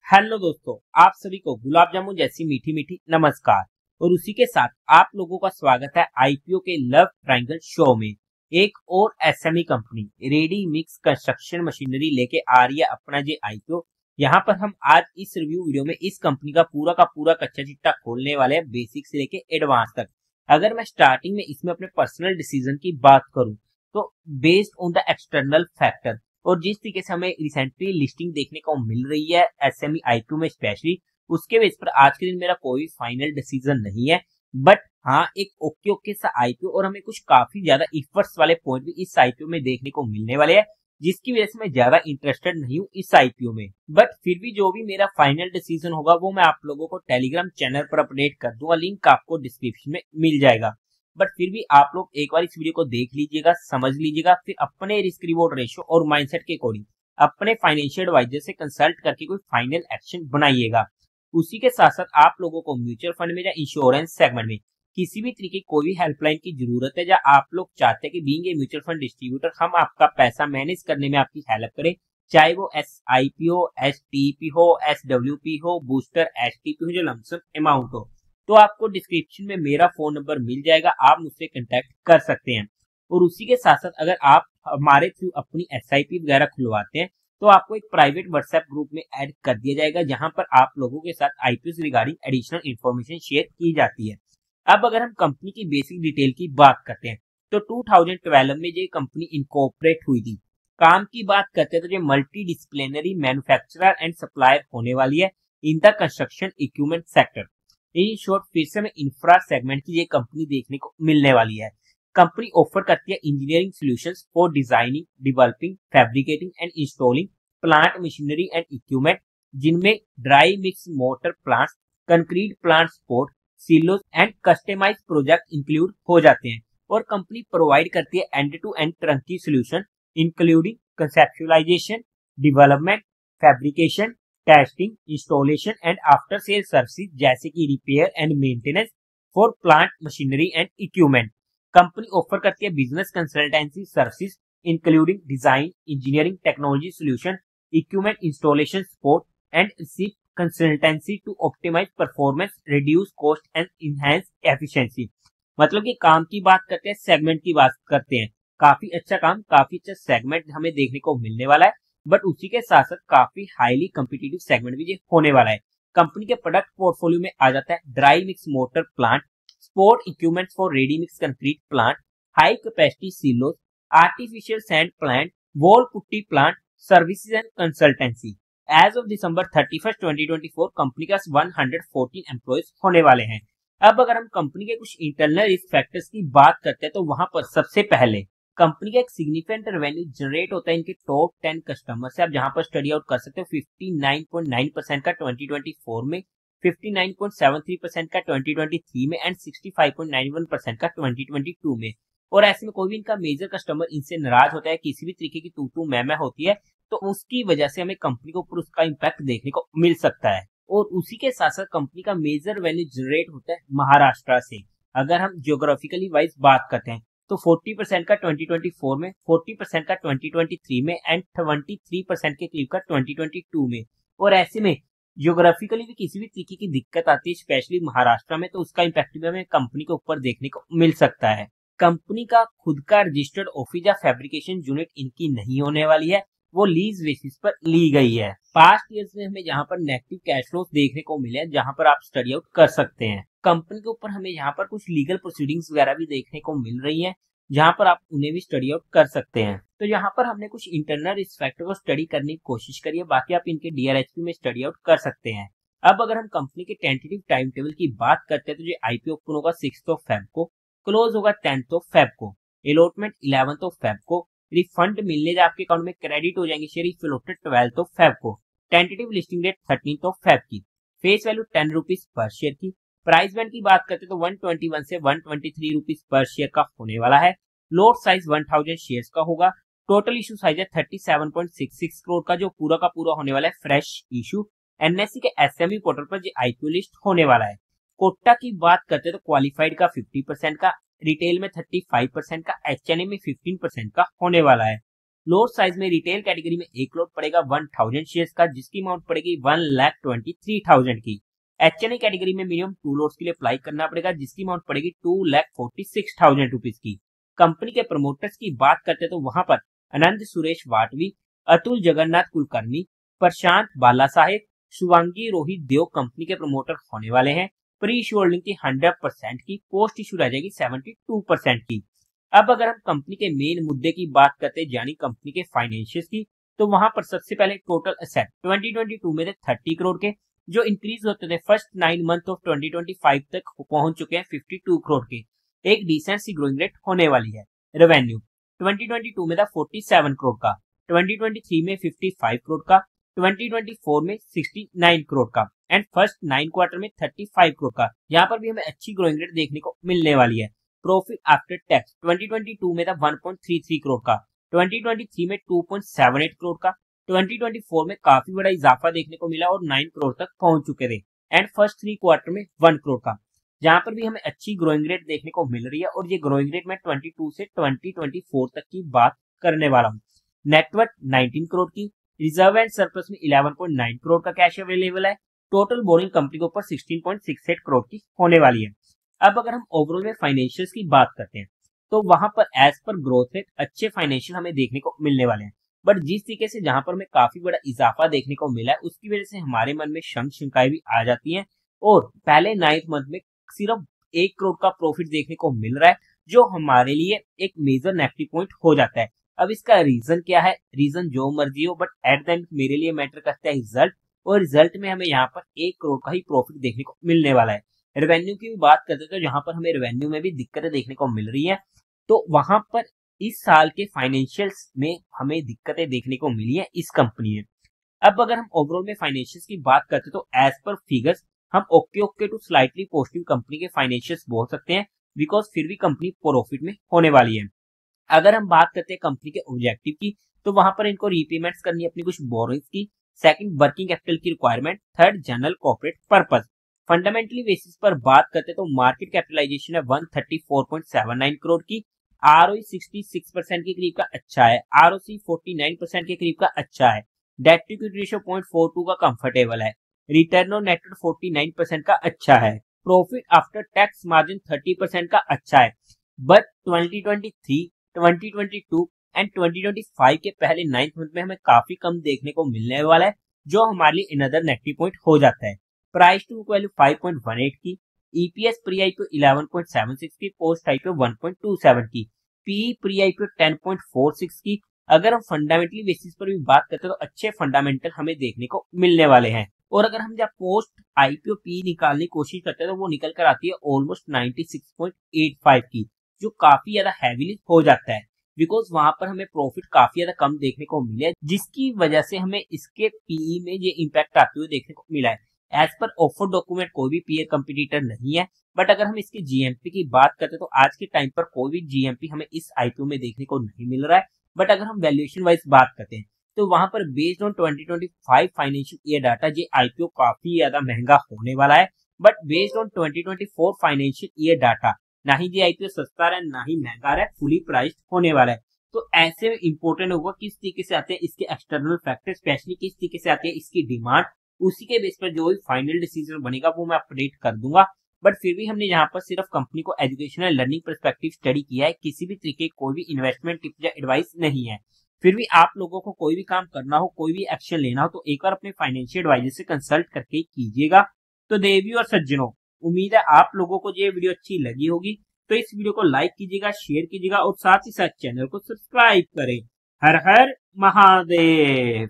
Hello दोस्तों, आप सभी को गुलाब जामुन जैसी मीठी मीठी नमस्कार। और उसी के साथ आप लोगों का स्वागत है आईपीओ के लव ट्रायंगल शो में। एक और SME company ready mix construction machinery लेके आ रही है अपना जे आईपीओ। यहाँ पर हम आज इस रिव्यू वीडियो में इस कंपनी का पूरा कच्चा चिट्टा खोलने वाले हैं, बेसिक से लेके एडवांस तक। अगर मैं स्टार्टिंग में इसमें अपने पर्सनल डिसीजन की बात करूं तो based on the external factor और जिस तरीके से हमें रिसेंटली लिस्टिंग देखने को मिल रही है एसएमई आईपीओ में स्पेशली, उसके बेस पर आज के दिन मेरा कोई फाइनल डिसीजन नहीं है। बट हाँ, एक ओके ओके सा आईपीओ और हमें कुछ काफी ज्यादा इफर्ट्स वाले पॉइंट भी इस आईपीओ में देखने को मिलने वाले हैं, जिसकी वजह से मैं ज्यादा इंटरेस्टेड नहीं हूँ इस आईपीओ में। बट फिर भी जो भी मेरा फाइनल डिसीजन होगा वो मैं आप लोगों को टेलीग्राम चैनल पर अपडेट कर दूंगा, लिंक आपको डिस्क्रिप्शन में मिल जाएगा। बट फिर भी आप लोग एक बार इस वीडियो को देख लीजिएगा, समझ लीजिएगा, फिर अपने रिस्क रिवॉर्ड रेशियो और माइंडसेट के अकॉर्डिंग अपने फाइनेंशियल एडवाइजर से कंसल्ट करके कोई फाइनल एक्शन बनाइएगा। उसी के साथ साथ आप लोगों को म्यूचुअल फंड में या इंश्योरेंस सेगमेंट में किसी भी तरीके की कोई भी हेल्पलाइन की जरूरत है, या आप लोग चाहते हैं कि being a mutual fund distributor हम आपका पैसा मैनेज करने में आपकी हेल्प करें, चाहे वो SIP हो, STP हो, SWP हो, बूस्टर STP हो, जो लमसम अमाउंट हो, तो आपको डिस्क्रिप्शन में मेरा फोन नंबर मिल जाएगा, आप मुझसे कांटेक्ट कर सकते हैं। और उसी के साथ साथ अगर आप हमारे थ्रू अपनी SIP वगैरह खुलवाते हैं तो आपको एक प्राइवेट व्हाट्सएप ग्रुप में ऐड कर दिया जाएगा, जहां पर आप लोगों के साथ आईपीओ से रिगार्डिंग एडिशनल इन्फॉर्मेशन शेयर की जाती है। अब अगर हम कंपनी की बेसिक डिटेल की बात करते हैं तो 2012 में ये कंपनी इनकॉर्पोरेट हुई थी। काम की बात करते हैं तो ये multi disciplinary manufacturer and supplier होने वाली है in the construction equipment sector. In short फिर से हमें इंफ्रा सेगमेंट की ये कंपनी देखने को मिलने वाली है। कंपनी ऑफर करती है engineering solutions for designing, developing, fabricating and installing plant machinery and equipment, जिनमें dry mix motor plants, concrete plant support, silos and customize project include हो जाते हैं। और कंपनी प्रोवाइड करती है end to end turnkey solution including conceptualization, development, fabrication, testing, installation and after sale service, जैसे कि repair and maintenance for plant machinery and equipment. Company offer करती है business consultancy services including design, engineering, technology solution, equipment installation support and receive consultancy to optimize performance, reduce cost and enhance efficiency. मतलब कि काम की बात करते हैं, segment की बात करते हैं, काफी अच्छा काम, काफी अच्छा सेगमेंट हमें देखने को मिलने वाला है। बट उसी के साथ साथ काफी हाईली कम्पिटिटिव सेगमेंट भी ये होने वाला है। कंपनी के प्रोडक्ट पोर्टफोलियो में आ जाता है dry mix mortar plant, support equipment for ready mix concrete plant, high capacity silos, artificial sand plant, wall putty plant, services and consultancy. As of December 31, 2024 company का 114 एम्प्लॉयज होने वाले हैं। अब अगर हम कंपनी के कुछ इंटरनल रिस्क फैक्टर्स की बात करते हैं तो वहां पर सबसे पहले कंपनी का एक सिग्निफिकेंट रेवेन्यू जनरेट होता है इनके टॉप 10 कस्टमर से। आप जहां पर स्टडी आउट कर सकते हो 59.9% का 2024 में, 59.73% का 2023 में एंड 65.91% का 2022 में। और ऐसे में कोई भी इनका मेजर कस्टमर इनसे नाराज होता है, किसी भी तरीके की तू मैं होती है, तो उसकी वजह से हमें कंपनी के ऊपर उसका इम्पैक्ट देखने को मिल सकता है। और उसी के साथ साथ कंपनी का मेजर रेवेन्यू जनरेट होता है महाराष्ट्र से। अगर हम ज्योग्राफिकली वाइज बात करते हैं तो 40% का 2024 में, 40% का 2023 में एंड 23% के करीब का 2022 में। और ऐसे में ज्योग्राफिकली भी किसी भी तरीके की दिक्कत आती है, स्पेशली महाराष्ट्र में, तो उसका इम्पैक्ट भी हमें कंपनी के ऊपर देखने को मिल सकता है। कंपनी का खुद का रजिस्टर्ड ऑफिस या फैब्रिकेशन यूनिट इनकी नहीं होने वाली है, वो लीज बेसिस पर ली गई है। पास्ट ईयर्स में हमें यहाँ पर नेगेटिव कैश फ्लोस देखने को मिले हैं, जहां पर आप स्टडी आउट कर सकते हैं। कंपनी के ऊपर हमें यहाँ पर कुछ लीगल प्रोसीडिंग्स वगैरह भी देखने को मिल रही है, जहां पर आप उन्हें भी स्टडी आउट कर सकते हैं। तो यहाँ पर हमने कुछ इंटरनल रिस्क फैक्टर को स्टडी करने की कोशिश करी है, बाकी आप इनके DRHP में स्टडी आउट कर सकते हैं। अब अगर हम कंपनी के टेंटेटिव टाइम टेबल की बात करते हैं तो ये आईपीओ ओपन होगा 6 फेब को, क्लोज होगा 10 फेब को, अलॉटमेंट 11 फेब को, रिफंड मिलने जा आपके अकाउंट में क्रेडिट हो जाएंगे शेयर इफ अलॉटेड 12 फेब को, टेंटेटिव लिस्टिंग डेट 13 फेब की, face value 10 rupees per share की। प्राइस बैंड की बात करते हैं तो 121 से 123 रुपीज पर शेयर का होने वाला है। लोट साइज 1000 शेयर्स का होगा। टोटल इशू साइज है 37.66 करोड़ का, जो पूरा का पूरा होने वाला है फ्रेश इशू। एनएससी के एसएमई पोर्टल पर जो आईपीओ लिस्ट होने वाला है। कोटा की बात करते हैं तो क्वालिफाइड का 50% का, रिटेल में 35% का, एचएनए में 15% का होने वाला है। लोट साइज में रिटेल कैटेगरी में एक लोट पड़ेगा 1000 शेयर्स का, जिसकी अमाउंट पड़ेगी 1,23,000 की। एचएनए कैटेगरी में मिनिमम 2 लोट्स के लिए अप्लाई करना पड़ेगा, जिसकी अमाउंट पड़ेगी 2,46,000 रुपीज की। कंपनी के प्रमोटर्स की बात करते तो वहां पर अनंत सुरेश वाटवी, अतुल जगन्नाथ कुलकर्णी, प्रशांत बाला साहेब, शुभांगी रोहित देव कंपनी के प्रमोटर होने वाले हैं। प्री इशू होल्डिंग की 100% की, पोस्ट इशू रह जाएगी 72% की। अब अगर हम कंपनी के मेन मुद्दे की बात करते हैं, यानी कंपनी के फाइनेंशियल्स की, तो वहां पर सबसे पहले टोटल एसेट 2022 में थे 30 करोड़ के, जो इंक्रीज होते थे फर्स्ट 9 मंथ ऑफ 2025 तक पहुंच चुके हैं 52 करोड़ के। एक डिसेंट सी ग्रोइंग रेट होने वाली है। रेवेन्यू 2022 में था 47 करोड़ का, 2023 में 55 करोड़ का, 2024 में 69 करोड़ का एंड फर्स्ट 9 क्वार्टर में 35 करोड़ का। यहाँ पर भी हमें अच्छी ग्रोइंग रेट देखने को मिलने वाली है। प्रॉफिट आफ्टर टैक्स 2022 में था 1.33 करोड़ का, 2023 में 2.78 करोड़ का, 2024 में काफी बड़ा इजाफा देखने को मिला और 9 करोड़ तक पहुंच चुके थे एंड फर्स्ट 3 क्वार्टर में 1 करोड़ का। जहां पर भी हमें अच्छी ग्रोइंग रेट देखने को मिल रही है और ये ग्रोइंग रेट मैं 22 से 2024 तक की बात करने वाला हूँ। नेटवर्थ 19 करोड़ की, रिजर्व एंड सरप्लस में 11.9 करोड़ का कैश अवेलेबल है। टोटल बोरिंग कंपनी के ऊपर 16.68 करोड़ की होने वाली है। अब अगर हम ओवरऑल में फाइनेंशियल्स की बात करते हैं, तो वहां पर एज पर ग्रोथ रेट अच्छे फाइनेंशियल हमें देखने को मिलने वाले हैं, बट जिस तरीके से जहां पर हमें काफी बड़ा इजाफा देखने को मिला है, उसकी वजह से हमारे मन में शंकाएं भी आ जाती हैं और पहले 9th मंथ में सिर्फ 1 करोड़ का प्रॉफिट देखने को मिल रहा है, जो हमारे लिए एक मेजर नेगेटिव पॉइंट हो जाता है। अब इसका रीजन क्या है? रीजन जो मर्जी हो, बट एट द एंड मेरे लिए मैटर करता है रिजल्ट, और रिजल्ट में हमें यहाँ पर 1 करोड़ का ही प्रॉफिट देखने को मिलने वाला है। रेवेन्यू की भी बात करते तो जहां पर हमें रेवेन्यू में भी दिक्कतें देखने को मिल रही है, तो वहां पर इस साल के फाइनेंशियल्स में हमें दिक्कतें देखने को मिली है इस कंपनी में। अब अगर हम ओवरऑल में फाइनेंशियल्स की बात करते तो एज पर फिगर्स हम okay to slightly positive company के फाइनेंशियल्स बोल सकते हैं, बिकॉज फिर भी कंपनी प्रॉफिट में होने वाली है। अगर हम बात करते हैं कंपनी के ऑब्जेक्टिव की, तो वहां पर इनको रीपेमेंट्स करनी है अपनी कुछ बोरोइंग्स की, सेकंड वर्किंग कैपिटल की requirement, third general corporate purpose. Fundamentally basis पर बात करते तो मार्केट कैपिटलाइजेशन है 134.79 करोड़ की, आरओई 66% के करीब का अच्छा है, आरओसी 49% के करीब का अच्छा है, डेट टू इक्विटी रेशियो 0.42 का कंफर्टेबल है, रिटर्न ऑन नेट 49% का अच्छा है, प्रॉफिट आफ्टर टैक्स मार्जिन 30% का अच्छा है। बट 2023, 2022 एंड 2025 के पहले 9th मंथ में हमें काफी कम देखने को मिलने वाला है, जो हमारे लिए अनदर नेगेटिव पॉइंट हो जाता है। प्राइस टू बुक वैल्यू 5.18 की, ईपीएस प्री आईपीओ 11.76 की, पोस्ट आईपीओ 1.27 की, पीई प्री आईपीओ 10.46 की। अगर हम फंडामेंटली बेसिस पर भी बात करते हैं तो अच्छे फंडामेंटल हमें देखने को मिलने वाले हैं, और अगर हम जब पोस्ट आईपीओ पी निकालने की कोशिश करते हैं तो वो निकल कर आती है ऑलमोस्ट 96.85 की, जो काफी ज्यादा हैवीली हो जाता है, बिकॉज वहां पर हमें प्रॉफिट काफी ज्यादा कम देखने को मिला है, जिसकी वजह से हमें इसके पीई में ये इम्पैक्ट आते हुए देखने को मिला है। एज पर ऑफर डॉक्यूमेंट कोई भी पीयर कंपटीटर नहीं है, बट अगर हम इसके जीएमपी की बात करते हैं तो आज के टाइम पर कोई भी जीएमपी हमें इस आईपीओ में देखने को नहीं मिल रहा है। बट अगर हम वैल्यूएशन वाइज बात करते हैं तो वहां पर based on 2025 financial year data ये आईपीओ काफी ज्यादा महंगा होने वाला है, but based on 2024 financial year data ना ही ये आईपीओ सस्ता रहा है ना ही महंगा रहा है, फुली प्राइस्ड होने वाला है। तो ऐसे में इंपॉर्टेंट होगा किस तरीके से आते हैं इसके एक्सटर्नल फैक्टर, स्पेशली किस तरीके से आती है इसकी डिमांड, उसी के बेस पर जो भी फाइनल डिसीजन बनेगा वो मैं अपडेट कर दूंगा। बट फिर भी हमने यहाँ पर सिर्फ कंपनी को एजुकेशनल लर्निंग पर्सपेक्टिव स्टडी किया है, किसी भी तरीके की कोई भी इन्वेस्टमेंट टिप या एडवाइस नहीं है। फिर भी आप लोगों को कोई भी काम करना हो, कोई भी एक्शन लेना हो, तो एक बार अपने फाइनेंशियल एडवाइजर से कंसल्ट करके कीजिएगा। तो देवी और सज्जनों, उम्मीद है आप लोगों को ये वीडियो अच्छी लगी होगी, तो इस वीडियो को लाइक कीजिएगा, शेयर कीजिएगा और साथ ही साथ चैनल को सब्सक्राइब करें। हर हर महादेव।